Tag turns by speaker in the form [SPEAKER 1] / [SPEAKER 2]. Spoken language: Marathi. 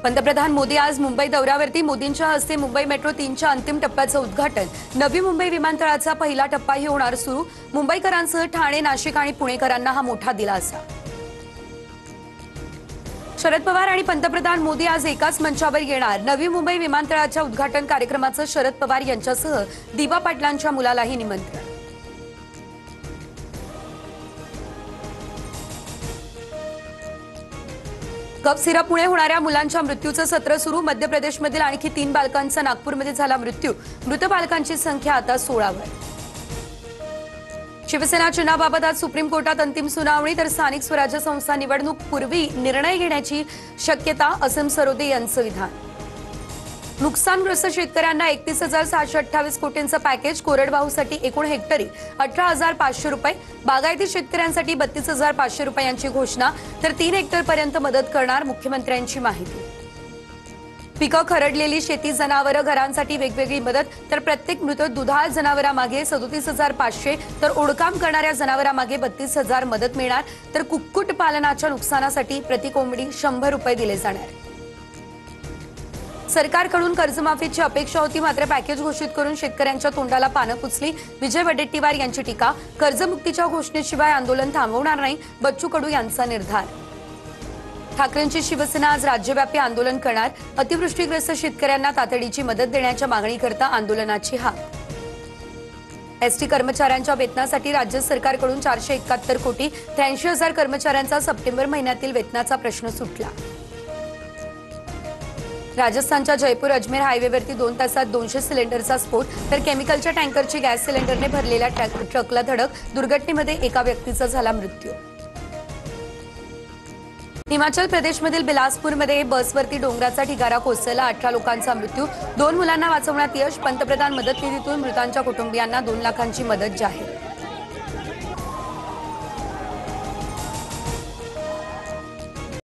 [SPEAKER 1] पंतप्रधान मोदी आज मुंबई दौऱ्यावरती। मोदींच्या हस्ते मुंबई मेट्रो 3च्या अंतिम टप्प्याचं उद्घाटन। नवी मुंबई विमानतळाचा पहिला टप्पाही होणार सुरू। मुंबईकरांसह ठाणे, नाशिक आणि पुणेकरांना हा मोठा दिलासा। शरद पवार आणि पंतप्रधान मोदी आज एकाच मंचावर येणार। नवी मुंबई विमानतळाच्या उद्घाटन कार्यक्रमाचं शरद पवार यांच्यासह दिवा पाटलांच्या मुलालाही निमंत्रण। कप सिरपमुळे होणाऱ्या मुलांच्या मृत्यूचं सत्र सुरू। मध्य प्रदेशमधील आणखी 3 बालकांचा नागपूरमध्ये झाला मृत्यू। मृत बालकांची संख्या आता 16 वर। शिवसेना चिन्हाबाबत आज सुप्रीम कोर्टात अंतिम सुनावणी, तर स्थानिक स्वराज्य संस्था निवडणूक पूर्वी निर्णय घेण्याची शक्यता, असीम सरोदे यांचं विधान। नुकसानग्रस्त शेतकऱ्यांना 31,728 कोटींचं पॅकेज। कोरडवाहूसाठी एकूण हेक्टरी 18,500 रुपये, बागायती शेतकऱ्यांसाठी 32,500 रुपयांची घोषणा, तर 3 हेक्टरपर्यंत मदत करणार मुख्यमंत्र्यांची माहिती। पिकं खरडलेली शेती, जनावरं, घरांसाठी वेगवेगळी मदत, तर प्रत्येक मृत दुधाळ जनावरामागे 37,500, तर ओढकाम करणाऱ्या जनावरामागे 32,000 मदत मिळणार, तर कुक्कुट पालनाच्या नुकसानासाठी प्रति कोंबडी 100 रुपये दिले जाणार। सरकारकडून कर्जमाफीची अपेक्षा होती, मात्र पॅकेज घोषित करून शेतकऱ्यांच्या तोंडाला पानं पुसली। विजय वडेट्टीवार यांची टीका। कर्जमुक्तीच्या घोषणेशिवाय आंदोलन थांबवणार नाही, बच्चू कडू यांचा निर्धार। ठाकरेंची शिवसेना आज राज्यव्यापी आंदोलन करणार। अतिवृष्टीग्रस्त शेतकऱ्यांना तातडीची मदत देण्याच्या मागणीकरता आंदोलनाची हाक। एसटी कर्मचाऱ्यांच्या वेतनासाठी राज्य सरकारकडून 471 कोटी, 83,000 कर्मचाऱ्यांचा सप्टेंबर महिन्यातील वेतनाचा प्रश्न सुटला। राजस्थानच्या जयपूर अजमेर हायवेवरती 2 तासात 200 सिलेंडरचा स्फोट, तर केमिकलच्या टँकरची गॅस सिलेंडरने भरलेल्या ट्रकला धडक। दुर्घटनेमध्ये एका व्यक्तीचा झाला मृत्यू। हिमाचल प्रदेशमधील बिलासपूरमध्ये बसवरती डोंगराचा ढिगारा कोसळला, 18 लोकांचा मृत्यू। 2 मुलांना वाचवण्यात यश। पंतप्रधान मदत निधीतून मृतांच्या कुटुंबियांना 2 लाखांची मदत जाहीर।